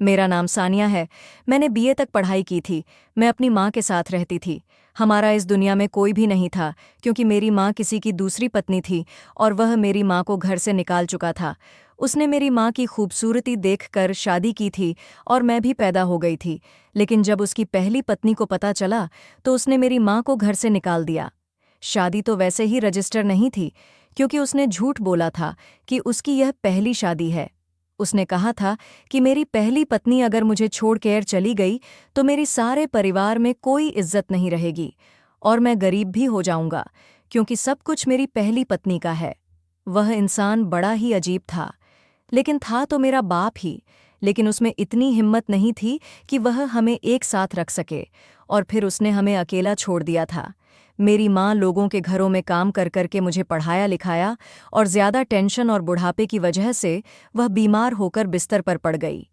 मेरा नाम सानिया है। मैंने बीए तक पढ़ाई की थी। मैं अपनी माँ के साथ रहती थी। हमारा इस दुनिया में कोई भी नहीं था, क्योंकि मेरी माँ किसी की दूसरी पत्नी थी और वह मेरी माँ को घर से निकाल चुका था। उसने मेरी माँ की खूबसूरती देखकर शादी की थी और मैं भी पैदा हो गई थी। लेकिन जब उसकी पहली पत्नी को पता चला तो उसने मेरी माँ को घर से निकाल दिया। शादी तो वैसे ही रजिस्टर नहीं थी, क्योंकि उसने झूठ बोला था कि उसकी यह पहली शादी है। उसने कहा था कि मेरी पहली पत्नी अगर मुझे छोड़कर चली गई तो मेरी सारे परिवार में कोई इज्जत नहीं रहेगी और मैं गरीब भी हो जाऊंगा, क्योंकि सब कुछ मेरी पहली पत्नी का है। वह इंसान बड़ा ही अजीब था, लेकिन था तो मेरा बाप ही। लेकिन उसमें इतनी हिम्मत नहीं थी कि वह हमें एक साथ रख सके, और फिर उसने हमें अकेला छोड़ दिया था। मेरी माँ लोगों के घरों में काम कर करके मुझे पढ़ाया लिखाया, और ज़्यादा टेंशन और बुढ़ापे की वजह से वह बीमार होकर बिस्तर पर पड़ गई।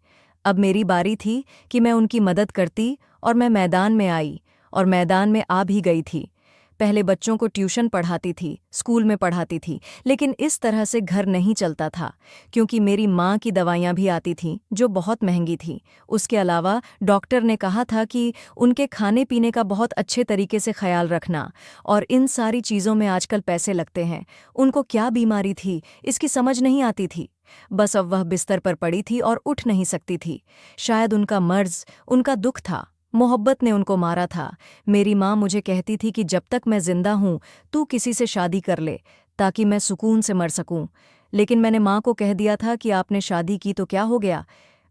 अब मेरी बारी थी कि मैं उनकी मदद करती, और मैं मैदान में आई, और मैदान में आ भी गई थी। पहले बच्चों को ट्यूशन पढ़ाती थी, स्कूल में पढ़ाती थी, लेकिन इस तरह से घर नहीं चलता था, क्योंकि मेरी माँ की दवाइयाँ भी आती थीं जो बहुत महंगी थीं। उसके अलावा डॉक्टर ने कहा था कि उनके खाने पीने का बहुत अच्छे तरीके से ख्याल रखना, और इन सारी चीज़ों में आजकल पैसे लगते हैं। उनको क्या बीमारी थी इसकी समझ नहीं आती थी। बस अब वह बिस्तर पर पड़ी थी और उठ नहीं सकती थी। शायद उनका मर्ज, उनका दुख था। मोहब्बत ने उनको मारा था। मेरी माँ मुझे कहती थी कि जब तक मैं जिंदा हूँ तू किसी से शादी कर ले, ताकि मैं सुकून से मर सकूं। लेकिन मैंने माँ को कह दिया था कि आपने शादी की तो क्या हो गया,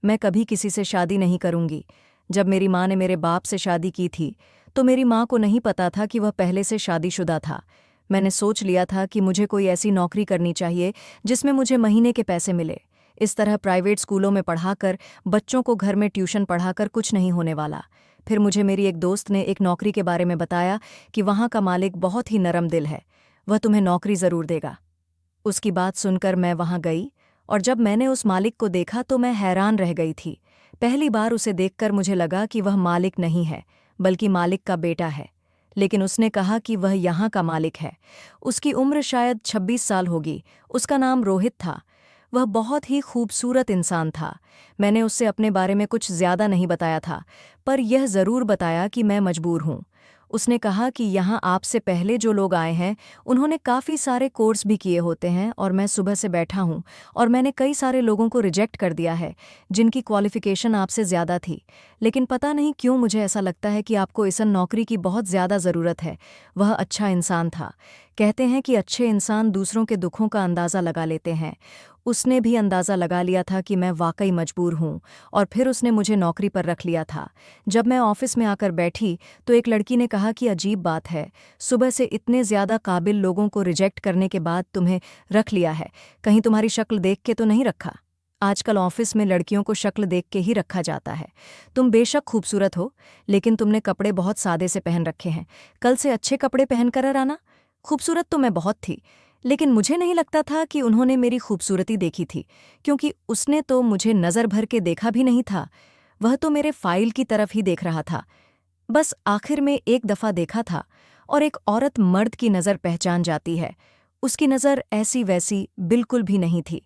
मैं कभी किसी से शादी नहीं करूंगी। जब मेरी माँ ने मेरे बाप से शादी की थी तो मेरी माँ को नहीं पता था कि वह पहले से शादीशुदा था। मैंने सोच लिया था कि मुझे कोई ऐसी नौकरी करनी चाहिए जिसमें मुझे महीने के पैसे मिले। इस तरह प्राइवेट स्कूलों में पढ़ाकर, बच्चों को घर में ट्यूशन पढ़ाकर कुछ नहीं होने वाला। फिर मुझे मेरी एक दोस्त ने एक नौकरी के बारे में बताया कि वहाँ का मालिक बहुत ही नरम दिल है, वह तुम्हें नौकरी ज़रूर देगा। उसकी बात सुनकर मैं वहाँ गई, और जब मैंने उस मालिक को देखा तो मैं हैरान रह गई थी। पहली बार उसे देखकर मुझे लगा कि वह मालिक नहीं है, बल्कि मालिक का बेटा है। लेकिन उसने कहा कि वह यहाँ का मालिक है। उसकी उम्र शायद 26 साल होगी। उसका नाम रोहित था। वह बहुत ही खूबसूरत इंसान था। मैंने उससे अपने बारे में कुछ ज़्यादा नहीं बताया था, पर यह ज़रूर बताया कि मैं मजबूर हूँ। उसने कहा कि यहाँ आपसे पहले जो लोग आए हैं उन्होंने काफ़ी सारे कोर्स भी किए होते हैं, और मैं सुबह से बैठा हूँ और मैंने कई सारे लोगों को रिजेक्ट कर दिया है जिनकी क्वालिफ़िकेशन आपसे ज़्यादा थी। लेकिन पता नहीं क्यों मुझे ऐसा लगता है कि आपको इस नौकरी की बहुत ज़्यादा ज़रूरत है। वह अच्छा इंसान था। कहते हैं कि अच्छे इंसान दूसरों के दुखों का अंदाज़ा लगा लेते हैं। उसने भी अंदाज़ा लगा लिया था कि मैं वाकई मजबूर हूँ, और फिर उसने मुझे नौकरी पर रख लिया था। जब मैं ऑफिस में आकर बैठी तो एक लड़की ने कहा कि अजीब बात है, सुबह से इतने ज़्यादा काबिल लोगों को रिजेक्ट करने के बाद तुम्हें रख लिया है, कहीं तुम्हारी शक्ल देख के तो नहीं रखा। आजकल ऑफिस में लड़कियों को शक्ल देख के ही रखा जाता है। तुम बेशक खूबसूरत हो, लेकिन तुमने कपड़े बहुत सादे से पहन रखे हैं। कल से अच्छे कपड़े पहनकर आना। खूबसूरत तो मैं बहुत थी, लेकिन मुझे नहीं लगता था कि उन्होंने मेरी खूबसूरती देखी थी, क्योंकि उसने तो मुझे नज़र भर के देखा भी नहीं था। वह तो मेरे फाइल की तरफ ही देख रहा था। बस आखिर में एक दफ़ा देखा था, और एक औरत मर्द की नज़र पहचान जाती है। उसकी नज़र ऐसी वैसी बिल्कुल भी नहीं थी।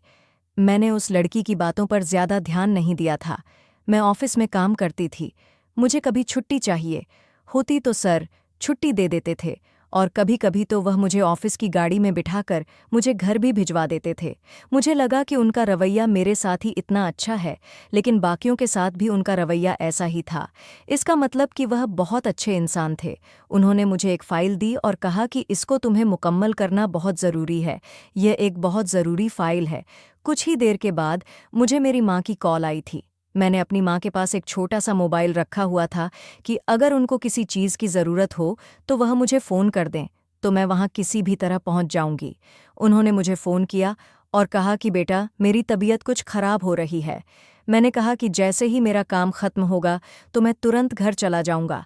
मैंने उस लड़की की बातों पर ज़्यादा ध्यान नहीं दिया था। मैं ऑफिस में काम करती थी। मुझे कभी छुट्टी चाहिए होती तो सर छुट्टी दे देते थे, और कभी कभी तो वह मुझे ऑफिस की गाड़ी में बिठाकर मुझे घर भी भिजवा देते थे। मुझे लगा कि उनका रवैया मेरे साथ ही इतना अच्छा है, लेकिन बाकियों के साथ भी उनका रवैया ऐसा ही था। इसका मतलब कि वह बहुत अच्छे इंसान थे। उन्होंने मुझे एक फ़ाइल दी और कहा कि इसको तुम्हें मुकम्मल करना बहुत ज़रूरी है। यह एक बहुत ज़रूरी फ़ाइल है। कुछ ही देर के बाद मुझे मेरी माँ की कॉल आई थी। मैंने अपनी माँ के पास एक छोटा सा मोबाइल रखा हुआ था कि अगर उनको किसी चीज़ की ज़रूरत हो तो वह मुझे फ़ोन कर दें, तो मैं वहाँ किसी भी तरह पहुँच जाऊँगी। उन्होंने मुझे फ़ोन किया और कहा कि बेटा, मेरी तबीयत कुछ ख़राब हो रही है। मैंने कहा कि जैसे ही मेरा काम ख़त्म होगा तो मैं तुरंत घर चला जाऊँगा।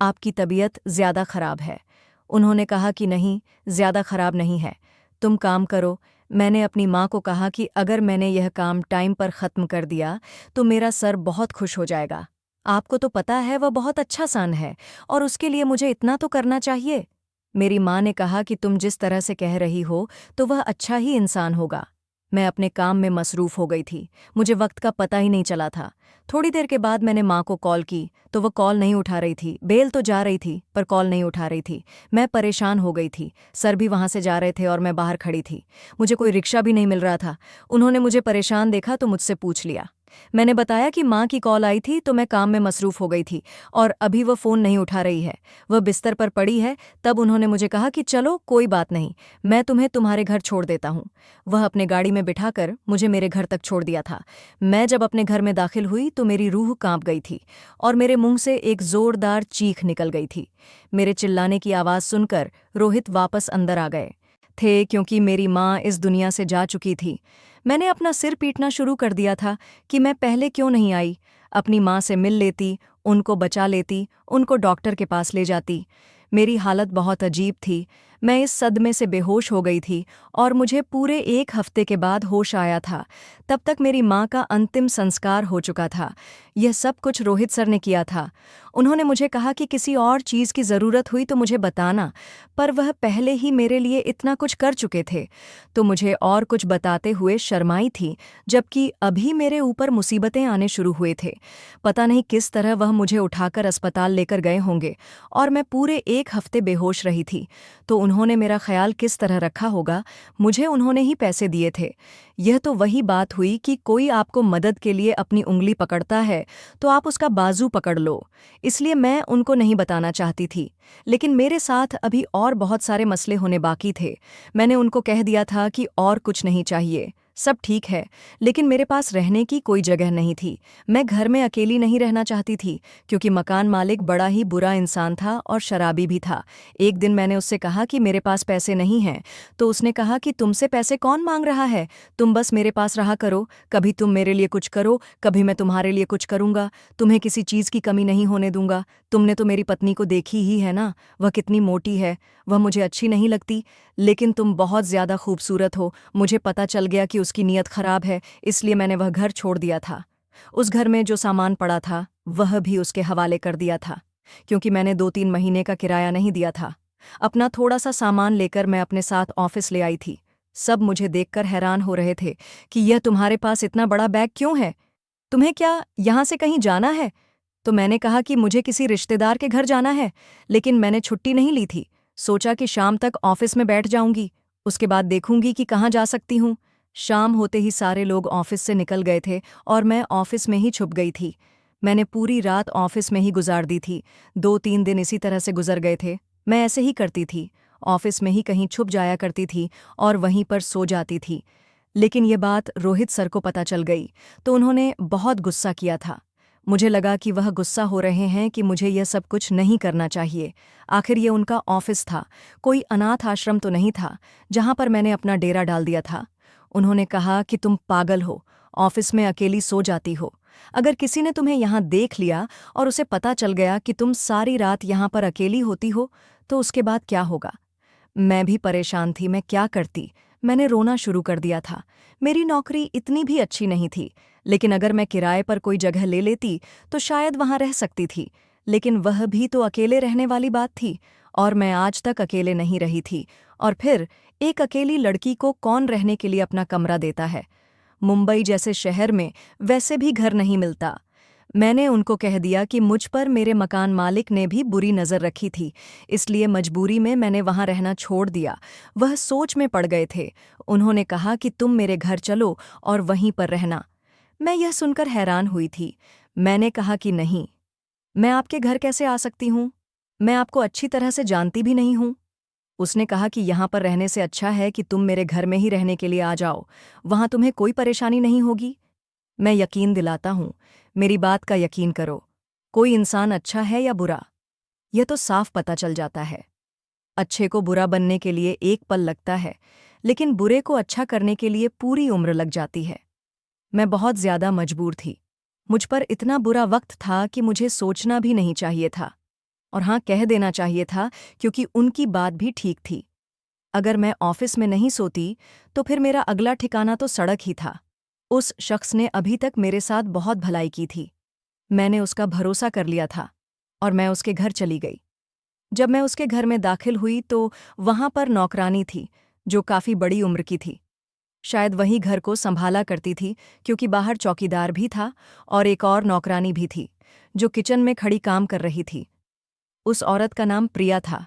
आपकी तबीयत ज़्यादा ख़राब है। उन्होंने कहा कि नहीं, ज़्यादा ख़राब नहीं है, तुम काम करो। मैंने अपनी माँ को कहा कि अगर मैंने यह काम टाइम पर ख़त्म कर दिया तो मेरा सर बहुत खुश हो जाएगा। आपको तो पता है वह बहुत अच्छा सन है, और उसके लिए मुझे इतना तो करना चाहिए। मेरी माँ ने कहा कि तुम जिस तरह से कह रही हो तो वह अच्छा ही इंसान होगा। मैं अपने काम में मसरूफ़ हो गई थी। मुझे वक्त का पता ही नहीं चला था। थोड़ी देर के बाद मैंने माँ को कॉल की तो वो कॉल नहीं उठा रही थी। बेल तो जा रही थी पर कॉल नहीं उठा रही थी। मैं परेशान हो गई थी। सर भी वहाँ से जा रहे थे और मैं बाहर खड़ी थी। मुझे कोई रिक्शा भी नहीं मिल रहा था। उन्होंने मुझे परेशान देखा तो मुझसे पूछ लिया। मैंने बताया कि माँ की कॉल आई थी तो मैं काम में मसरूफ़ हो गई थी और अभी वो फ़ोन नहीं उठा रही है, वह बिस्तर पर पड़ी है। तब उन्होंने मुझे कहा कि चलो कोई बात नहीं, मैं तुम्हें तुम्हारे घर छोड़ देता हूँ। वह अपने गाड़ी में बिठाकर मुझे मेरे घर तक छोड़ दिया था। मैं जब अपने घर में दाखिल हुई तो मेरी रूह कांप गई थी और मेरे मुंह से एक जोरदार चीख निकल गई थी। मेरे चिल्लाने की आवाज़ सुनकर रोहित वापस अंदर आ गए थे क्योंकि मेरी माँ इस दुनिया से जा चुकी थी। मैंने अपना सिर पीटना शुरू कर दिया था कि मैं पहले क्यों नहीं आई। अपनी माँ से मिल लेती, उनको बचा लेती, उनको डॉक्टर के पास ले जाती। मेरी हालत बहुत अजीब थी। मैं इस सदमे से बेहोश हो गई थी और मुझे पूरे 1 हफ्ते के बाद होश आया था। तब तक मेरी माँ का अंतिम संस्कार हो चुका था। यह सब कुछ रोहित सर ने किया था। उन्होंने मुझे कहा कि किसी और चीज़ की ज़रूरत हुई तो मुझे बताना, पर वह पहले ही मेरे लिए इतना कुछ कर चुके थे तो मुझे और कुछ बताते हुए शर्माई थी, जबकि अभी मेरे ऊपर मुसीबतें आने शुरू हुए थे। पता नहीं किस तरह वह मुझे उठाकर अस्पताल लेकर गए होंगे और मैं पूरे 1 हफ्ते बेहोश रही थी। तो उन्होंने मेरा ख्याल किस तरह रखा होगा, मुझे उन्होंने ही पैसे दिए थे। यह तो वही बात हुई कि कोई आपको मदद के लिए अपनी उंगली पकड़ता है तो आप उसका बाजू पकड़ लो। इसलिए मैं उनको नहीं बताना चाहती थी, लेकिन मेरे साथ अभी और बहुत सारे मसले होने बाकी थे। मैंने उनको कह दिया था कि और कुछ नहीं चाहिए, सब ठीक है, लेकिन मेरे पास रहने की कोई जगह नहीं थी। मैं घर में अकेली नहीं रहना चाहती थी क्योंकि मकान मालिक बड़ा ही बुरा इंसान था और शराबी भी था। एक दिन मैंने उससे कहा कि मेरे पास पैसे नहीं हैं, तो उसने कहा कि तुमसे पैसे कौन मांग रहा है, तुम बस मेरे पास रहा करो, कभी तुम मेरे लिए कुछ करो, कभी मैं तुम्हारे लिए कुछ करूंगा, तुम्हें किसी चीज़ की कमी नहीं होने दूंगा। तुमने तो मेरी पत्नी को देखी ही है ना, वह कितनी मोटी है, वह मुझे अच्छी नहीं लगती, लेकिन तुम बहुत ज़्यादा खूबसूरत हो। मुझे पता चल गया कि उसकी नीयत खराब है, इसलिए मैंने वह घर छोड़ दिया था। उस घर में जो सामान पड़ा था वह भी उसके हवाले कर दिया था, क्योंकि मैंने 2-3 महीने का किराया नहीं दिया था। अपना थोड़ा सा सामान लेकर मैं अपने साथ ऑफिस ले आई थी। सब मुझे देखकर हैरान हो रहे थे कि यह तुम्हारे पास इतना बड़ा बैग क्यों है, तुम्हें क्या यहाँ से कहीं जाना है? तो मैंने कहा कि मुझे किसी रिश्तेदार के घर जाना है, लेकिन मैंने छुट्टी नहीं ली थी। सोचा कि शाम तक ऑफिस में बैठ जाऊंगी, उसके बाद देखूंगी कि कहाँ जा सकती हूँ। शाम होते ही सारे लोग ऑफिस से निकल गए थे और मैं ऑफिस में ही छुप गई थी। मैंने पूरी रात ऑफिस में ही गुजार दी थी। 2-3 दिन इसी तरह से गुजर गए थे। मैं ऐसे ही करती थी, ऑफिस में ही कहीं छुप जाया करती थी और वहीं पर सो जाती थी। लेकिन ये बात रोहित सर को पता चल गई तो उन्होंने बहुत गुस्सा किया था। मुझे लगा कि वह गुस्सा हो रहे हैं कि मुझे यह सब कुछ नहीं करना चाहिए। आखिर ये उनका ऑफिस था, कोई अनाथ आश्रम तो नहीं था जहां पर मैंने अपना डेरा डाल दिया था। उन्होंने कहा कि तुम पागल हो, ऑफिस में अकेली सो जाती हो। अगर किसी ने तुम्हें यहाँ देख लिया और उसे पता चल गया कि तुम सारी रात यहाँ पर अकेली होती हो तो उसके बाद क्या होगा। मैं भी परेशान थी, मैं क्या करती। मैंने रोना शुरू कर दिया था। मेरी नौकरी इतनी भी अच्छी नहीं थी, लेकिन अगर मैं किराए पर कोई जगह ले लेती तो शायद वहां रह सकती थी। लेकिन वह भी तो अकेले रहने वाली बात थी और मैं आज तक अकेले नहीं रही थी। और फिर एक अकेली लड़की को कौन रहने के लिए अपना कमरा देता है। मुंबई जैसे शहर में वैसे भी घर नहीं मिलता। मैंने उनको कह दिया कि मुझ पर मेरे मकान मालिक ने भी बुरी नज़र रखी थी, इसलिए मजबूरी में मैंने वहां रहना छोड़ दिया। वह सोच में पड़ गए थे। उन्होंने कहा कि तुम मेरे घर चलो और वहीं पर रहना। मैं यह सुनकर हैरान हुई थी। मैंने कहा कि नहीं, मैं आपके घर कैसे आ सकती हूँ, मैं आपको अच्छी तरह से जानती भी नहीं हूँ। उसने कहा कि यहाँ पर रहने से अच्छा है कि तुम मेरे घर में ही रहने के लिए आ जाओ, वहाँ तुम्हें कोई परेशानी नहीं होगी। मैं यकीन दिलाता हूँ, मेरी बात का यकीन करो, कोई इंसान अच्छा है या बुरा, यह तो साफ पता चल जाता है। अच्छे को बुरा बनने के लिए एक पल लगता है, लेकिन बुरे को अच्छा करने के लिए पूरी उम्र लग जाती है। मैं बहुत ज्यादा मजबूर थी। मुझ पर इतना बुरा वक्त था कि मुझे सोचना भी नहीं चाहिए था, और हाँ, कह देना चाहिए था, क्योंकि उनकी बात भी ठीक थी। अगर मैं ऑफिस में नहीं सोती तो फिर मेरा अगला ठिकाना तो सड़क ही था। उस शख्स ने अभी तक मेरे साथ बहुत भलाई की थी। मैंने उसका भरोसा कर लिया था और मैं उसके घर चली गई। जब मैं उसके घर में दाखिल हुई तो वहां पर नौकरानी थी जो काफी बड़ी उम्र की थी। शायद वही घर को संभाला करती थी, क्योंकि बाहर चौकीदार भी था और एक और नौकरानी भी थी जो किचन में खड़ी काम कर रही थी। उस औरत का नाम प्रिया था।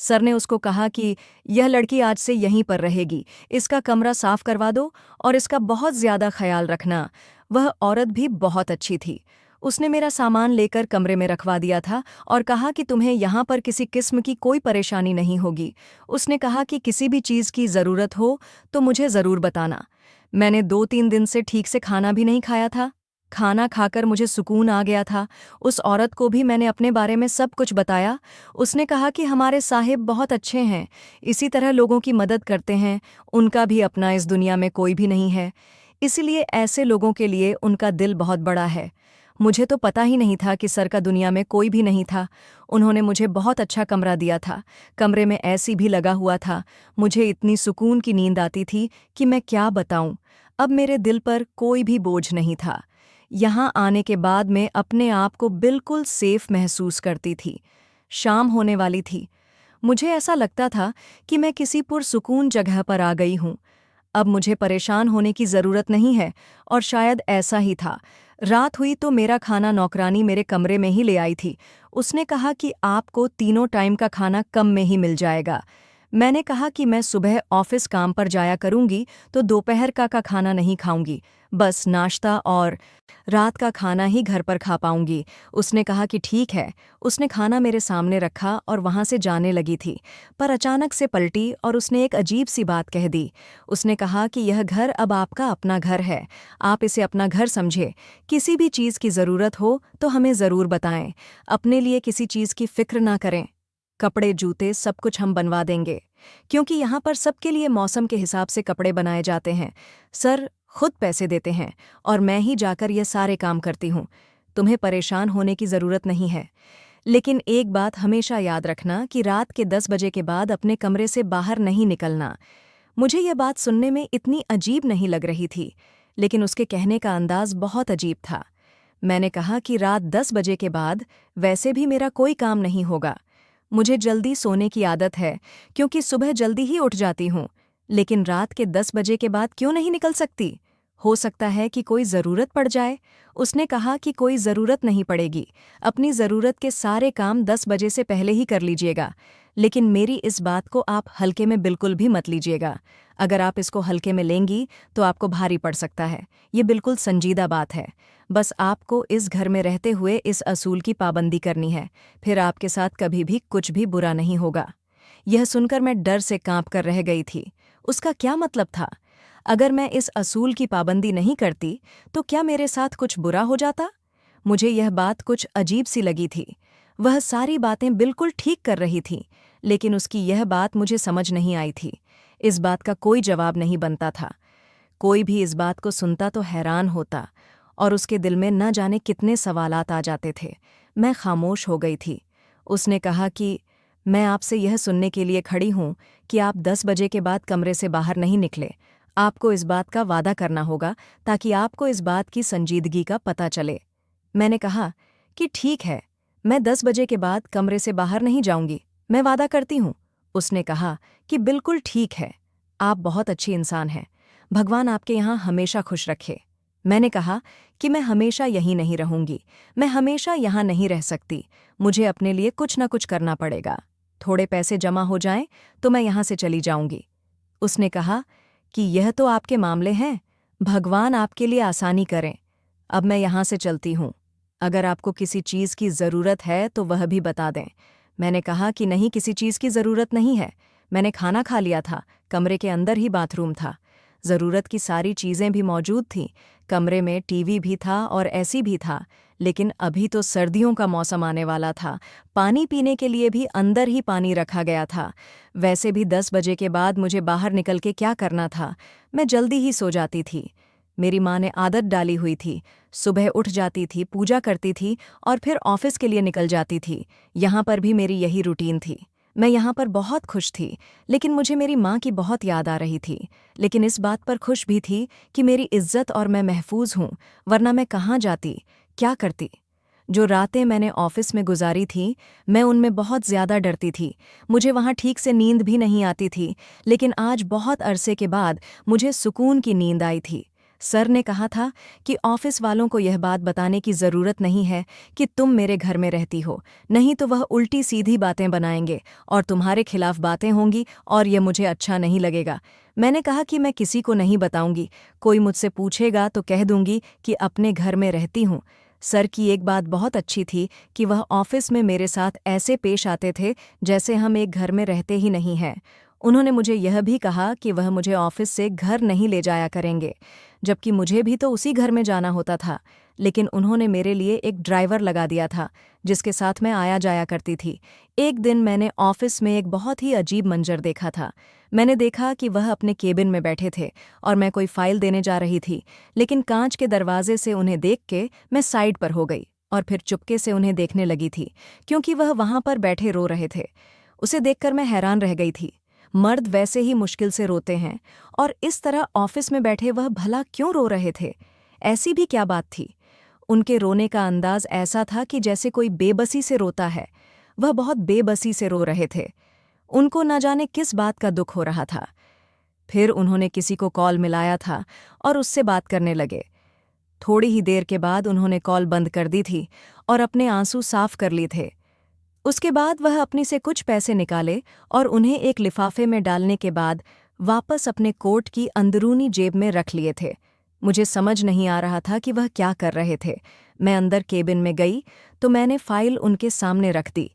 सर ने उसको कहा कि यह लड़की आज से यहीं पर रहेगी, इसका कमरा साफ करवा दो और इसका बहुत ज्यादा ख्याल रखना। वह औरत भी बहुत अच्छी थी। उसने मेरा सामान लेकर कमरे में रखवा दिया था और कहा कि तुम्हें यहाँ पर किसी किस्म की कोई परेशानी नहीं होगी। उसने कहा कि किसी भी चीज़ की ज़रूरत हो तो मुझे ज़रूर बताना। मैंने 2-3 दिन से ठीक से खाना भी नहीं खाया था। खाना खाकर मुझे सुकून आ गया था। उस औरत को भी मैंने अपने बारे में सब कुछ बताया। उसने कहा कि हमारे साहिब बहुत अच्छे हैं, इसी तरह लोगों की मदद करते हैं, उनका भी अपना इस दुनिया में कोई भी नहीं है, इसलिए ऐसे लोगों के लिए उनका दिल बहुत बड़ा है। मुझे तो पता ही नहीं था कि सर का दुनिया में कोई भी नहीं था। उन्होंने मुझे बहुत अच्छा कमरा दिया था। कमरे में एसी भी लगा हुआ था। मुझे इतनी सुकून की नींद आती थी कि मैं क्या बताऊं। अब मेरे दिल पर कोई भी बोझ नहीं था। यहाँ आने के बाद मैं अपने आप को बिल्कुल सेफ महसूस करती थी। शाम होने वाली थी। मुझे ऐसा लगता था कि मैं किसी पुरसुकून जगह पर आ गई हूँ। अब मुझे परेशान होने की ज़रूरत नहीं है, और शायद ऐसा ही था। रात हुई तो मेरा खाना नौकरानी मेरे कमरे में ही ले आई थी। उसने कहा कि आपको तीनों टाइम का खाना कम में ही मिल जाएगा। मैंने कहा कि मैं सुबह ऑफिस काम पर जाया करूंगी तो दोपहर का खाना नहीं खाऊंगी, बस नाश्ता और रात का खाना ही घर पर खा पाऊंगी। उसने कहा कि ठीक है। उसने खाना मेरे सामने रखा और वहां से जाने लगी थी, पर अचानक से पलटी और उसने एक अजीब सी बात कह दी। उसने कहा कि यह घर अब आपका अपना घर है, आप इसे अपना घर समझे। किसी भी चीज़ की ज़रूरत हो तो हमें ज़रूर बताएं। अपने लिए किसी चीज़ की फिक्र ना करें। कपड़े जूते सब कुछ हम बनवा देंगे, क्योंकि यहाँ पर सबके लिए मौसम के हिसाब से कपड़े बनाए जाते हैं। सर खुद पैसे देते हैं और मैं ही जाकर यह सारे काम करती हूँ। तुम्हें परेशान होने की ज़रूरत नहीं है। लेकिन एक बात हमेशा याद रखना कि रात के 10 बजे के बाद अपने कमरे से बाहर नहीं निकलना। मुझे यह बात सुनने में इतनी अजीब नहीं लग रही थी, लेकिन उसके कहने का अंदाज बहुत अजीब था। मैंने कहा कि रात 10 बजे के बाद वैसे भी मेरा कोई काम नहीं होगा। मुझे जल्दी सोने की आदत है, क्योंकि सुबह जल्दी ही उठ जाती हूँ। लेकिन रात के 10 बजे के बाद क्यों नहीं निकल सकती? हो सकता है कि कोई ज़रूरत पड़ जाए। उसने कहा कि कोई ज़रूरत नहीं पड़ेगी, अपनी ज़रूरत के सारे काम 10 बजे से पहले ही कर लीजिएगा। लेकिन मेरी इस बात को आप हल्के में बिल्कुल भी मत लीजिएगा। अगर आप इसको हल्के में लेंगी तो आपको भारी पड़ सकता है। ये बिल्कुल संजीदा बात है। बस आपको इस घर में रहते हुए इस असूल की पाबंदी करनी है, फिर आपके साथ कभी भी कुछ भी बुरा नहीं होगा। यह सुनकर मैं डर से कांप कर रह गई थी। उसका क्या मतलब था? अगर मैं इस असूल की पाबंदी नहीं करती तो क्या मेरे साथ कुछ बुरा हो जाता? मुझे यह बात कुछ अजीब सी लगी थी। वह सारी बातें बिल्कुल ठीक कर रही थी, लेकिन उसकी यह बात मुझे समझ नहीं आई थी। इस बात का कोई जवाब नहीं बनता था। कोई भी इस बात को सुनता तो हैरान होता, और उसके दिल में न जाने कितने सवालात आ जाते थे। मैं खामोश हो गई थी। उसने कहा कि मैं आपसे यह सुनने के लिए खड़ी हूँ कि आप 10 बजे के बाद कमरे से बाहर नहीं निकले। आपको इस बात का वादा करना होगा, ताकि आपको इस बात की संजीदगी का पता चले। मैंने कहा कि ठीक है, मैं 10 बजे के बाद कमरे से बाहर नहीं जाऊंगी, मैं वादा करती हूँ। उसने कहा कि बिल्कुल ठीक है, आप बहुत अच्छी इंसान हैं, भगवान आपके यहाँ हमेशा खुश रखे। मैंने कहा कि मैं हमेशा यहीं नहीं रहूंगी, मैं हमेशा यहाँ नहीं रह सकती, मुझे अपने लिए कुछ न कुछ करना पड़ेगा। थोड़े पैसे जमा हो जाएं तो मैं यहाँ से चली जाऊंगी। उसने कहा कि यह तो आपके मामले हैं, भगवान आपके लिए आसानी करें। अब मैं यहाँ से चलती हूँ। अगर आपको किसी चीज़ की ज़रूरत है तो वह भी बता दें। मैंने कहा कि नहीं, किसी चीज़ की ज़रूरत नहीं है। मैंने खाना खा लिया था, कमरे के अंदर ही बाथरूम था। ज़रूरत की सारी चीज़ें भी मौजूद थीं। कमरे में टीवी भी था और एसी भी था। लेकिन अभी तो सर्दियों का मौसम आने वाला था। पानी पीने के लिए भी अंदर ही पानी रखा गया था। वैसे भी 10 बजे के बाद मुझे बाहर निकल के क्या करना था? मैं जल्दी ही सो जाती थी। मेरी माँ ने आदत डाली हुई थी। सुबह उठ जाती थी, पूजा करती थी और फिर ऑफिस के लिए निकल जाती थी। यहाँ पर भी मेरी यही रूटीन थी। मैं यहाँ पर बहुत खुश थी, लेकिन मुझे मेरी माँ की बहुत याद आ रही थी। लेकिन इस बात पर खुश भी थी कि मेरी इज्जत और मैं महफूज हूँ, वरना मैं कहाँ जाती, क्या करती? जो रातें मैंने ऑफिस में गुजारी थी, मैं उनमें बहुत ज़्यादा डरती थी। मुझे वहाँ ठीक से नींद भी नहीं आती थी, लेकिन आज बहुत अरसे के बाद मुझे सुकून की नींद आई थी। सर ने कहा था कि ऑफिस वालों को यह बात बताने की ज़रूरत नहीं है कि तुम मेरे घर में रहती हो, नहीं तो वह उल्टी सीधी बातें बनाएंगे और तुम्हारे खिलाफ बातें होंगी और ये मुझे अच्छा नहीं लगेगा। मैंने कहा कि मैं किसी को नहीं बताऊंगी, कोई मुझसे पूछेगा तो कह दूंगी कि अपने घर में रहती हूँ। सर की एक बात बहुत अच्छी थी कि वह ऑफिस में मेरे साथ ऐसे पेश आते थे जैसे हम एक घर में रहते ही नहीं हैं। उन्होंने मुझे यह भी कहा कि वह मुझे ऑफिस से घर नहीं ले जाया करेंगे, जबकि मुझे भी तो उसी घर में जाना होता था। लेकिन उन्होंने मेरे लिए एक ड्राइवर लगा दिया था जिसके साथ मैं आया जाया करती थी। एक दिन मैंने ऑफिस में एक बहुत ही अजीब मंजर देखा था। मैंने देखा कि वह अपने केबिन में बैठे थे और मैं कोई फाइल देने जा रही थी, लेकिन कांच के दरवाजे से उन्हें देख के मैं साइड पर हो गई और फिर चुपके से उन्हें देखने लगी थी, क्योंकि वह वहां पर बैठे रो रहे थे। उसे देखकर मैं हैरान रह गई थी। मर्द वैसे ही मुश्किल से रोते हैं, और इस तरह ऑफिस में बैठे वह भला क्यों रो रहे थे? ऐसी भी क्या बात थी? उनके रोने का अंदाज ऐसा था कि जैसे कोई बेबसी से रोता है। वह बहुत बेबसी से रो रहे थे। उनको न जाने किस बात का दुख हो रहा था। फिर उन्होंने किसी को कॉल मिलाया था और उससे बात करने लगे। थोड़ी ही देर के बाद उन्होंने कॉल बंद कर दी थी और अपने आंसू साफ कर लिए थे। उसके बाद वह अपनी से कुछ पैसे निकाले और उन्हें एक लिफाफे में डालने के बाद वापस अपने कोट की अंदरूनी जेब में रख लिए थे। मुझे समझ नहीं आ रहा था कि वह क्या कर रहे थे। मैं अंदर केबिन में गई तो मैंने फाइल उनके सामने रख दी।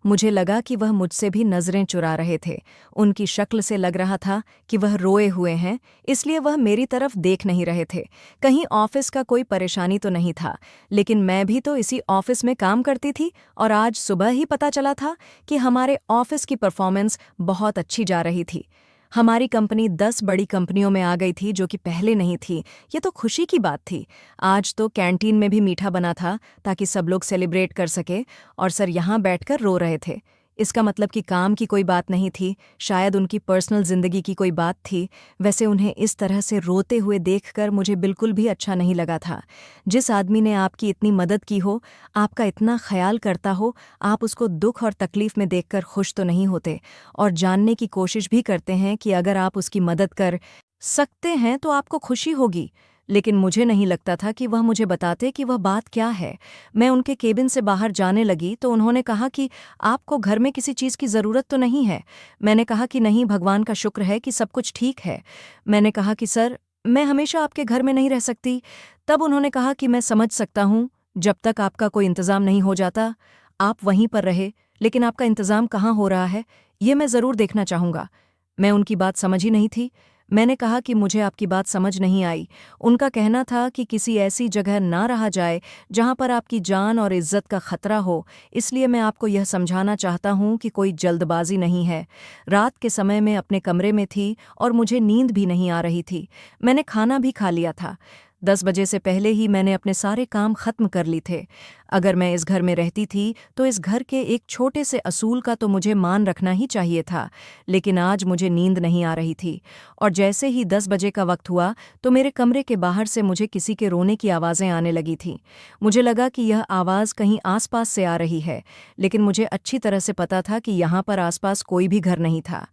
मुझे लगा कि वह मुझसे भी नज़रें चुरा रहे थे। उनकी शक्ल से लग रहा था कि वह रोए हुए हैं, इसलिए वह मेरी तरफ देख नहीं रहे थे। कहीं ऑफिस का कोई परेशानी तो नहीं था, लेकिन मैं भी तो इसी ऑफिस में काम करती थी और आज सुबह ही पता चला था कि हमारे ऑफिस की परफॉर्मेंस बहुत अच्छी जा रही थी। हमारी कंपनी 10 बड़ी कंपनियों में आ गई थी, जो कि पहले नहीं थी। ये तो खुशी की बात थी। आज तो कैंटीन में भी मीठा बना था ताकि सब लोग सेलिब्रेट कर सके, और सर यहाँ बैठकर रो रहे थे। इसका मतलब कि काम की कोई बात नहीं थी, शायद उनकी पर्सनल जिंदगी की कोई बात थी। वैसे उन्हें इस तरह से रोते हुए देखकर मुझे बिल्कुल भी अच्छा नहीं लगा था। जिस आदमी ने आपकी इतनी मदद की हो, आपका इतना ख्याल करता हो, आप उसको दुख और तकलीफ में देखकर खुश तो नहीं होते और जानने की कोशिश भी करते हैं कि अगर आप उसकी मदद कर सकते हैं तो आपको खुशी होगी। लेकिन मुझे नहीं लगता था कि वह मुझे बताते कि वह बात क्या है। मैं उनके केबिन से बाहर जाने लगी तो उन्होंने कहा कि आपको घर में किसी चीज़ की ज़रूरत तो नहीं है। मैंने कहा कि नहीं, भगवान का शुक्र है कि सब कुछ ठीक है। मैंने कहा कि सर, मैं हमेशा आपके घर में नहीं रह सकती। तब उन्होंने कहा कि मैं समझ सकता हूँ, जब तक आपका कोई इंतज़ाम नहीं हो जाता आप वहीं पर रहे, लेकिन आपका इंतज़ाम कहाँ हो रहा है ये मैं ज़रूर देखना चाहूँगा। मैं उनकी बात समझ ही नहीं थी। मैंने कहा कि मुझे आपकी बात समझ नहीं आई। उनका कहना था कि किसी ऐसी जगह ना रहा जाए जहां पर आपकी जान और इज्जत का खतरा हो, इसलिए मैं आपको यह समझाना चाहता हूं कि कोई जल्दबाजी नहीं है। रात के समय में अपने कमरे में थी और मुझे नींद भी नहीं आ रही थी। मैंने खाना भी खा लिया था। 10 बजे से पहले ही मैंने अपने सारे काम खत्म कर लिए थे। अगर मैं इस घर में रहती थी तो इस घर के एक छोटे से असूल का तो मुझे मान रखना ही चाहिए था, लेकिन आज मुझे नींद नहीं आ रही थी। और जैसे ही 10 बजे का वक्त हुआ तो मेरे कमरे के बाहर से मुझे किसी के रोने की आवाज़ें आने लगी थीं। मुझे लगा कि यह आवाज़ कहीं आसपास से आ रही है, लेकिन मुझे अच्छी तरह से पता था कि यहाँ पर आसपास कोई भी घर नहीं था।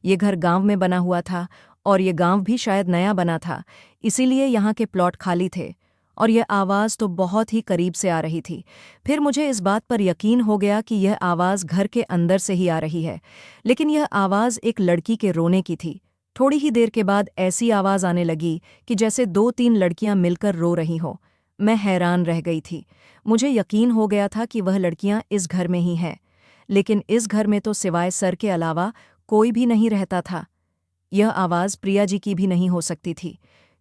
ये घर गांव में बना हुआ था और ये गांव भी शायद नया बना था, इसीलिए यहाँ के प्लॉट खाली थे, और यह आवाज़ तो बहुत ही करीब से आ रही थी। फिर मुझे इस बात पर यकीन हो गया कि यह आवाज़ घर के अंदर से ही आ रही है, लेकिन यह आवाज़ एक लड़की के रोने की थी। थोड़ी ही देर के बाद ऐसी आवाज़ आने लगी कि जैसे 2-3 लड़कियां मिलकर रो रही हों। मैं हैरान रह गई थी। मुझे यकीन हो गया था कि वह लड़कियां इस घर में ही हैं, लेकिन इस घर में तो सिवाय सर के अलावा कोई भी नहीं रहता था। यह आवाज़ प्रिया जी की भी नहीं हो सकती थी,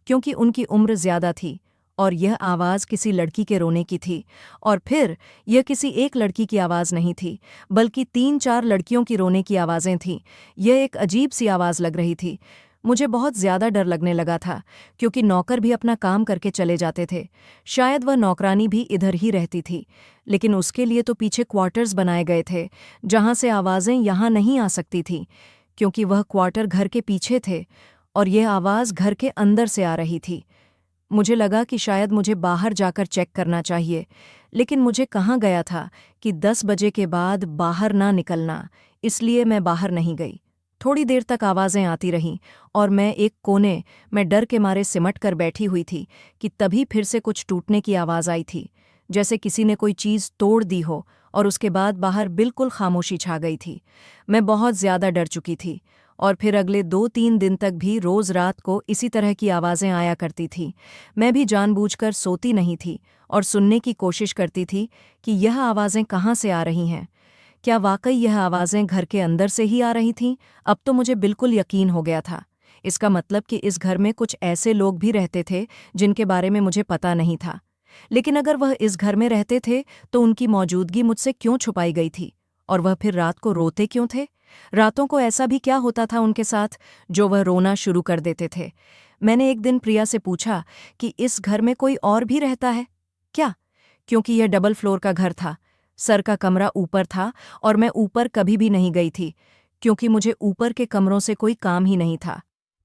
क्योंकि उनकी उम्र ज़्यादा थी, और यह आवाज़ किसी लड़की के रोने की थी। और फिर यह किसी एक लड़की की आवाज़ नहीं थी, बल्कि 3-4 लड़कियों की रोने की आवाज़ें थीं। यह एक अजीब सी आवाज़ लग रही थी। मुझे बहुत ज़्यादा डर लगने लगा था, क्योंकि नौकर भी अपना काम करके चले जाते थे। शायद वह नौकरानी भी इधर ही रहती थी, लेकिन उसके लिए तो पीछे क्वार्टर्स बनाए गए थे, जहाँ से आवाज़ें यहाँ नहीं आ सकती थीं, क्योंकि वह क्वार्टर घर के पीछे थे और यह आवाज़ घर के अंदर से आ रही थी। मुझे लगा कि शायद मुझे बाहर जाकर चेक करना चाहिए, लेकिन मुझे कहाँ गया था कि 10 बजे के बाद बाहर ना निकलना, इसलिए मैं बाहर नहीं गई। थोड़ी देर तक आवाज़ें आती रहीं और मैं एक कोने में डर के मारे सिमट कर बैठी हुई थी कि तभी फिर से कुछ टूटने की आवाज़ आई थी, जैसे किसी ने कोई चीज़ तोड़ दी हो, और उसके बाद बाहर बिल्कुल खामोशी छा गई थी। मैं बहुत ज़्यादा डर चुकी थी और फिर अगले 2-3 दिन तक भी रोज़ रात को इसी तरह की आवाज़ें आया करती थीं। मैं भी जानबूझकर सोती नहीं थी और सुनने की कोशिश करती थी कि यह आवाज़ें कहाँ से आ रही हैं। क्या वाकई यह आवाज़ें घर के अंदर से ही आ रही थीं? अब तो मुझे बिल्कुल यकीन हो गया था। इसका मतलब कि इस घर में कुछ ऐसे लोग भी रहते थे जिनके बारे में मुझे पता नहीं था। लेकिन अगर वह इस घर में रहते थे तो उनकी मौजूदगी मुझसे क्यों छुपाई गई थी? और वह फिर रात को रोते क्यों थे? रातों को ऐसा भी क्या होता था उनके साथ जो वह रोना शुरू कर देते थे? मैंने एक दिन प्रिया से पूछा कि इस घर में कोई और भी रहता है क्या? क्योंकि यह डबल फ्लोर का घर था। सर का कमरा ऊपर था और मैं ऊपर कभी भी नहीं गई थी, क्योंकि मुझे ऊपर के कमरों से कोई काम ही नहीं था।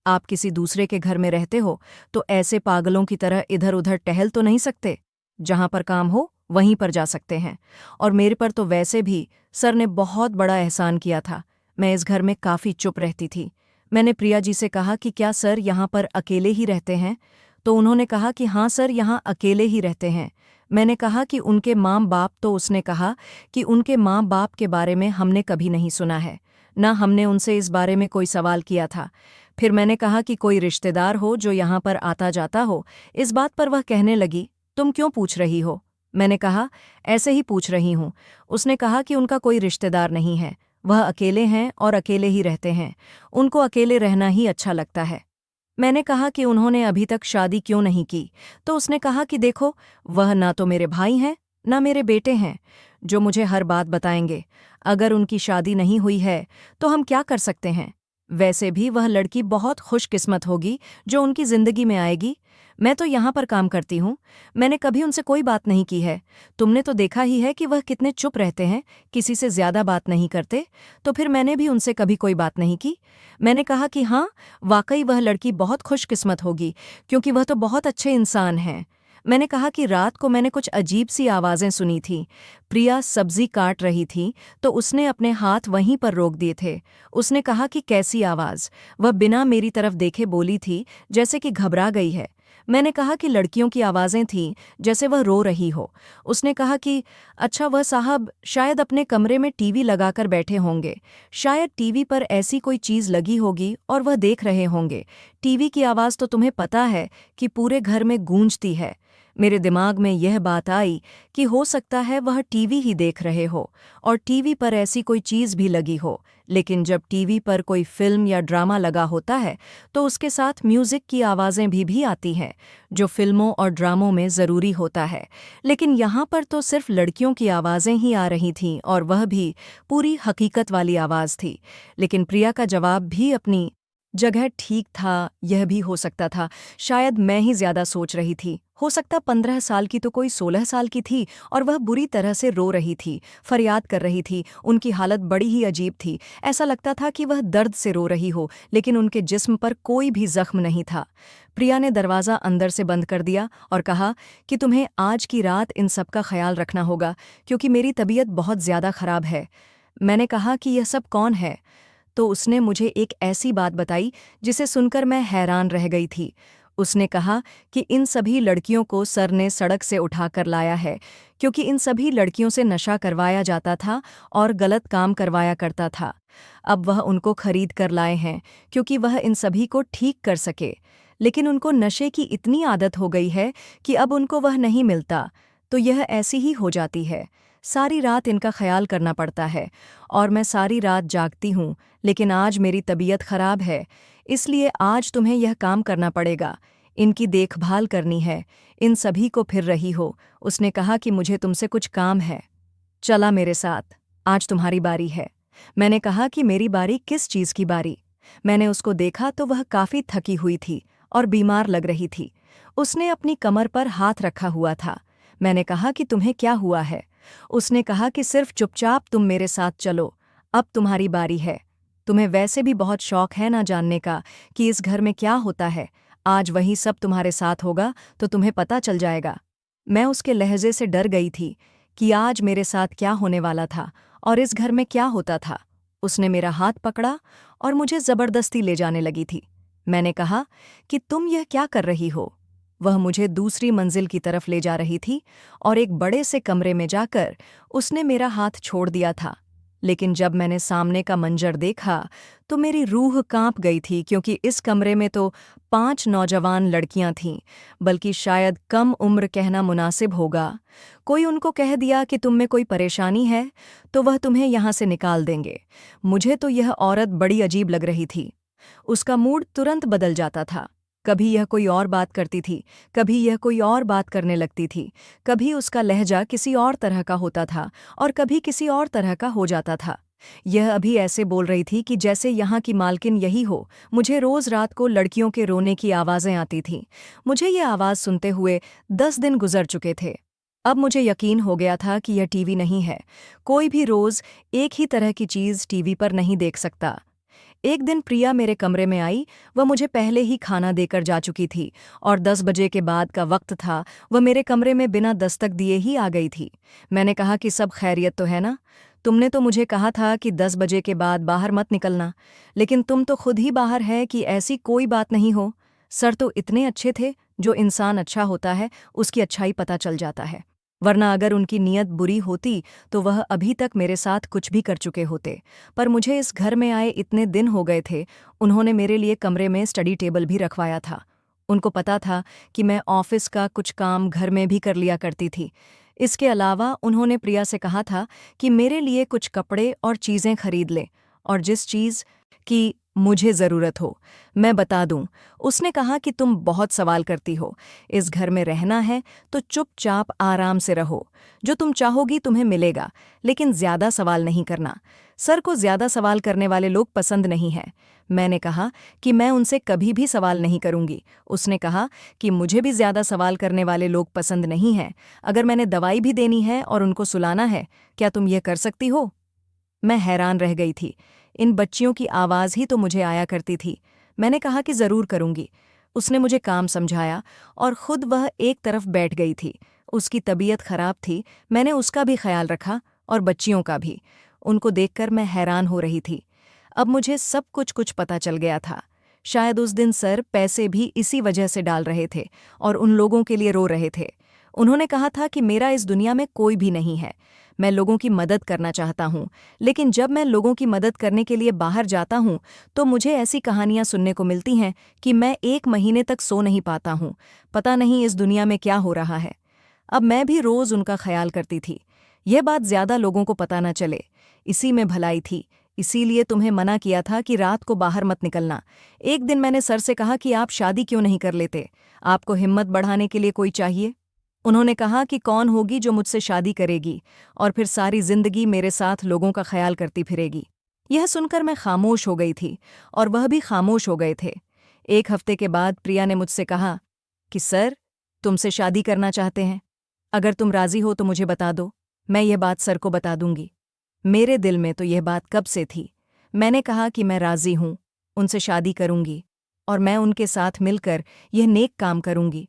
आप किसी दूसरे के घर में रहते हो तो ऐसे पागलों की तरह इधर-उधर टहल तो नहीं सकते। जहां पर काम हो वहीं पर जा सकते हैं। और मेरे पर तो वैसे भी सर ने बहुत बड़ा एहसान किया था। मैं इस घर में काफ़ी चुप रहती थी। मैंने प्रिया जी से कहा कि क्या सर यहाँ पर अकेले ही रहते हैं? तो उन्होंने कहा कि हाँ सर, यहाँ अकेले ही रहते हैं। मैंने कहा कि उनके माँ बाप, तो उसने कहा कि उनके माँ बाप के बारे में हमने कभी नहीं सुना है, ना हमने उनसे इस बारे में कोई सवाल किया था। फिर मैंने कहा कि कोई रिश्तेदार हो जो यहाँ पर आता जाता हो। इस बात पर वह कहने लगी, तुम क्यों पूछ रही हो? मैंने कहा, ऐसे ही पूछ रही हूँ। उसने कहा कि उनका कोई रिश्तेदार नहीं है, वह अकेले हैं और अकेले ही रहते हैं। उनको अकेले रहना ही अच्छा लगता है। मैंने कहा कि उन्होंने अभी तक शादी क्यों नहीं की? तो उसने कहा कि देखो, वह ना तो मेरे भाई हैं, ना मेरे बेटे हैं, जो मुझे हर बात बताएंगे। अगर उनकी शादी नहीं हुई है, तो हम क्या कर सकते हैं? वैसे भी वह लड़की बहुत खुशकिस्मत होगी जो उनकी जिंदगी में आएगी। मैं तो यहाँ पर काम करती हूँ, मैंने कभी उनसे कोई बात नहीं की है। तुमने तो देखा ही है कि वह कितने चुप रहते हैं, किसी से ज्यादा बात नहीं करते। तो फिर मैंने भी उनसे कभी कोई बात नहीं की। मैंने कहा कि हाँ, वाकई वह लड़की बहुत खुशकिस्मत होगी, क्योंकि वह तो बहुत अच्छे इंसान हैं। मैंने कहा कि रात को मैंने कुछ अजीब सी आवाज़ें सुनी थीं। प्रिया सब्जी काट रही थी तो उसने अपने हाथ वहीं पर रोक दिए थे। उसने कहा कि कैसी आवाज़? वह बिना मेरी तरफ देखे बोली थी, जैसे कि घबरा गई है। मैंने कहा कि लड़कियों की आवाज़ें थीं, जैसे वह रो रही हो। उसने कहा कि अच्छा, वह साहब शायद अपने कमरे में टीवी लगाकर बैठे होंगे। शायद टीवी पर ऐसी कोई चीज़ लगी होगी और वह देख रहे होंगे। टीवी की आवाज़ तो तुम्हें पता है कि पूरे घर में गूंजती है। मेरे दिमाग में यह बात आई कि हो सकता है वह टीवी ही देख रहे हो और टीवी पर ऐसी कोई चीज़ भी लगी हो। लेकिन जब टीवी पर कोई फिल्म या ड्रामा लगा होता है तो उसके साथ म्यूज़िक की आवाज़ें भी आती हैं, जो फिल्मों और ड्रामों में ज़रूरी होता है। लेकिन यहाँ पर तो सिर्फ लड़कियों की आवाज़ें ही आ रही थीं, और वह भी पूरी हकीकत वाली आवाज़ थी। लेकिन प्रिया का जवाब भी अपनी जगह ठीक था। यह भी हो सकता था शायद मैं ही ज्यादा सोच रही थी। हो सकता 15 साल की तो कोई 16 साल की थी और वह बुरी तरह से रो रही थी, फरियाद कर रही थी। उनकी हालत बड़ी ही अजीब थी। ऐसा लगता था कि वह दर्द से रो रही हो, लेकिन उनके जिस्म पर कोई भी जख्म नहीं था। प्रिया ने दरवाज़ा अंदर से बंद कर दिया और कहा कि तुम्हें आज की रात इन सब का ख्याल रखना होगा, क्योंकि मेरी तबीयत बहुत ज़्यादा ख़राब है। मैंने कहा कि यह सब कौन है? तो उसने मुझे एक ऐसी बात बताई जिसे सुनकर मैं हैरान रह गई थी। उसने कहा कि इन सभी लड़कियों को सर ने सड़क से उठाकर लाया है, क्योंकि इन सभी लड़कियों से नशा करवाया जाता था और गलत काम करवाया करता था। अब वह उनको खरीद कर लाए हैं, क्योंकि वह इन सभी को ठीक कर सके। लेकिन उनको नशे की इतनी आदत हो गई है कि अब उनको वह नहीं मिलता, तो यह ऐसी ही हो जाती है। सारी रात इनका ख्याल करना पड़ता है और मैं सारी रात जागती हूँ। लेकिन आज मेरी तबीयत खराब है, इसलिए आज तुम्हें यह काम करना पड़ेगा। इनकी देखभाल करनी है, इन सभी को फिर रही हो। उसने कहा कि मुझे तुमसे कुछ काम है, चला मेरे साथ, आज तुम्हारी बारी है। मैंने कहा कि मेरी बारी? किस चीज़ की बारी? मैंने उसको देखा तो वह काफ़ी थकी हुई थी और बीमार लग रही थी। उसने अपनी कमर पर हाथ रखा हुआ था। मैंने कहा कि तुम्हें क्या हुआ है? उसने कहा कि सिर्फ चुपचाप तुम मेरे साथ चलो, अब तुम्हारी बारी है। तुम्हें वैसे भी बहुत शौक है ना जानने का कि इस घर में क्या होता है। आज वही सब तुम्हारे साथ होगा तो तुम्हें पता चल जाएगा। मैं उसके लहजे से डर गई थी कि आज मेरे साथ क्या होने वाला था और इस घर में क्या होता था। उसने मेरा हाथ पकड़ा और मुझे जबरदस्ती ले जाने लगी थी। मैंने कहा कि तुम यह क्या कर रही हो। वह मुझे दूसरी मंजिल की तरफ ले जा रही थी और एक बड़े से कमरे में जाकर उसने मेरा हाथ छोड़ दिया था। लेकिन जब मैंने सामने का मंजर देखा तो मेरी रूह कांप गई थी, क्योंकि इस कमरे में तो 5 नौजवान लड़कियां थीं, बल्कि शायद कम उम्र कहना मुनासिब होगा। कोई उनको कह दिया कि तुम में कोई परेशानी है तो वह तुम्हें यहाँ से निकाल देंगे। मुझे तो यह औरत बड़ी अजीब लग रही थी। उसका मूड तुरंत बदल जाता था। कभी यह कोई और बात करती थी, कभी यह कोई और बात करने लगती थी, कभी उसका लहजा किसी और तरह का होता था और कभी किसी और तरह का हो जाता था। यह अभी ऐसे बोल रही थी कि जैसे यहाँ की मालकिन यही हो। मुझे रोज रात को लड़कियों के रोने की आवाज़ें आती थीं। मुझे ये आवाज़ सुनते हुए 10 दिन गुजर चुके थे। अब मुझे यकीन हो गया था कि यह टीवी नहीं है। कोई भी रोज़ एक ही तरह की चीज़ टीवी पर नहीं देख सकता। एक दिन प्रिया मेरे कमरे में आई। वह मुझे पहले ही खाना देकर जा चुकी थी और 10 बजे के बाद का वक्त था। वह मेरे कमरे में बिना दस्तक दिए ही आ गई थी। मैंने कहा कि सब खैरियत तो है ना? तुमने तो मुझे कहा था कि 10 बजे के बाद बाहर मत निकलना, लेकिन तुम तो खुद ही बाहर है कि ऐसी कोई बात नहीं हो। सर तो इतने अच्छे थे, जो इंसान अच्छा होता है उसकी अच्छाई पता चल जाता है, वरना अगर उनकी नीयत बुरी होती तो वह अभी तक मेरे साथ कुछ भी कर चुके होते। पर मुझे इस घर में आए इतने दिन हो गए थे। उन्होंने मेरे लिए कमरे में स्टडी टेबल भी रखवाया था। उनको पता था कि मैं ऑफिस का कुछ काम घर में भी कर लिया करती थी। इसके अलावा उन्होंने प्रिया से कहा था कि मेरे लिए कुछ कपड़े और चीज़ें खरीद ले, और जिस चीज़ की मुझे ज़रूरत हो मैं बता दूं। उसने कहा कि तुम बहुत सवाल करती हो। इस घर में रहना है तो चुपचाप आराम से रहो। जो तुम चाहोगी तुम्हें मिलेगा, लेकिन ज़्यादा सवाल नहीं करना। सर को ज़्यादा सवाल करने वाले लोग पसंद नहीं हैं। मैंने कहा कि मैं उनसे कभी भी सवाल नहीं करूंगी। उसने कहा कि मुझे भी ज़्यादा सवाल करने वाले लोग पसंद नहीं हैं। अगर मैंने दवाई भी देनी है और उनको सुलाना है, क्या तुम ये कर सकती हो? मैं हैरान रह गई थी। इन बच्चियों की आवाज़ ही तो मुझे आया करती थी। मैंने कहा कि ज़रूर करूंगी। उसने मुझे काम समझाया और खुद वह एक तरफ बैठ गई थी। उसकी तबीयत खराब थी। मैंने उसका भी ख्याल रखा और बच्चियों का भी। उनको देखकर मैं हैरान हो रही थी। अब मुझे सब कुछ पता चल गया था। शायद उस दिन सर पैसे भी इसी वजह से डाल रहे थे और उन लोगों के लिए रो रहे थे। उन्होंने कहा था कि मेरा इस दुनिया में कोई भी नहीं है। मैं लोगों की मदद करना चाहता हूँ, लेकिन जब मैं लोगों की मदद करने के लिए बाहर जाता हूँ तो मुझे ऐसी कहानियाँ सुनने को मिलती हैं कि मैं 1 महीने तक सो नहीं पाता हूँ। पता नहीं इस दुनिया में क्या हो रहा है। अब मैं भी रोज़ उनका ख्याल करती थी। यह बात ज़्यादा लोगों को पता न चले, इसी में भलाई थी। इसीलिए तुम्हें मना किया था कि रात को बाहर मत निकलना। एक दिन मैंने सर से कहा कि आप शादी क्यों नहीं कर लेते? आपको हिम्मत बढ़ाने के लिए कोई चाहिए। उन्होंने कहा कि कौन होगी जो मुझसे शादी करेगी और फिर सारी जिंदगी मेरे साथ लोगों का ख्याल करती फिरेगी। यह सुनकर मैं खामोश हो गई थी और वह भी खामोश हो गए थे। 1 हफ्ते के बाद प्रिया ने मुझसे कहा कि सर तुमसे शादी करना चाहते हैं। अगर तुम राजी हो तो मुझे बता दो, मैं यह बात सर को बता दूंगी। मेरे दिल में तो यह बात कब से थी। मैंने कहा कि मैं राजी हूं, उनसे शादी करूंगी और मैं उनके साथ मिलकर यह नेक काम करूंगी,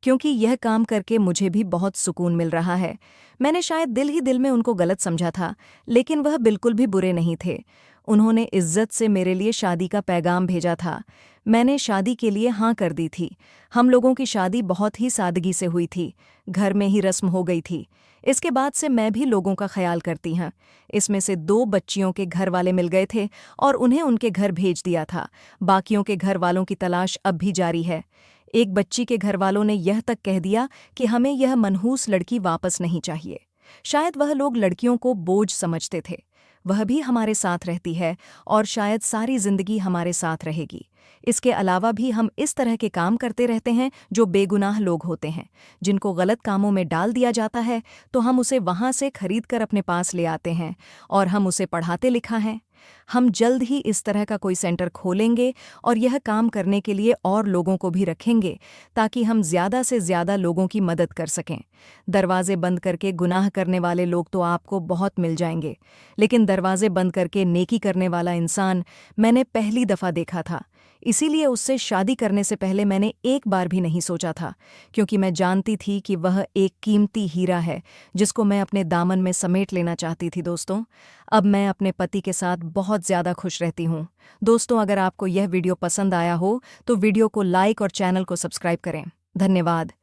क्योंकि यह काम करके मुझे भी बहुत सुकून मिल रहा है। मैंने शायद दिल ही दिल में उनको गलत समझा था, लेकिन वह बिल्कुल भी बुरे नहीं थे। उन्होंने इज्जत से मेरे लिए शादी का पैगाम भेजा था। मैंने शादी के लिए हाँ कर दी थी। हम लोगों की शादी बहुत ही सादगी से हुई थी, घर में ही रस्म हो गई थी। इसके बाद से मैं भी लोगों का ख्याल करती हूँ। इसमें से 2 बच्चियों के घर वाले मिल गए थे और उन्हें उनके घर भेज दिया था। बाकियों के घर वालों की तलाश अब भी जारी है। एक बच्ची के घरवालों ने यह तक कह दिया कि हमें यह मनहूस लड़की वापस नहीं चाहिए। शायद वह लोग लड़कियों को बोझ समझते थे। वह भी हमारे साथ रहती है और शायद सारी जिंदगी हमारे साथ रहेगी। इसके अलावा भी हम इस तरह के काम करते रहते हैं जो बेगुनाह लोग होते हैं, जिनको गलत कामों में डाल दिया जाता है तो हम उसे वहाँ से खरीद कर अपने पास ले आते हैं और हम उसे पढ़ाते लिखा है। हम जल्द ही इस तरह का कोई सेंटर खोलेंगे और यह काम करने के लिए और लोगों को भी रखेंगे, ताकि हम ज़्यादा से ज़्यादा लोगों की मदद कर सकें। दरवाजे बंद करके गुनाह करने वाले लोग तो आपको बहुत मिल जाएंगे, लेकिन दरवाजे बंद करके नेकी करने वाला इंसान मैंने पहली दफ़ा देखा था। इसीलिए उससे शादी करने से पहले मैंने एक बार भी नहीं सोचा था, क्योंकि मैं जानती थी कि वह एक कीमती हीरा है जिसको मैं अपने दामन में समेट लेना चाहती थी। दोस्तों, अब मैं अपने पति के साथ बहुत ज़्यादा खुश रहती हूँ। दोस्तों, अगर आपको यह वीडियो पसंद आया हो तो वीडियो को लाइक और चैनल को सब्सक्राइब करें। धन्यवाद।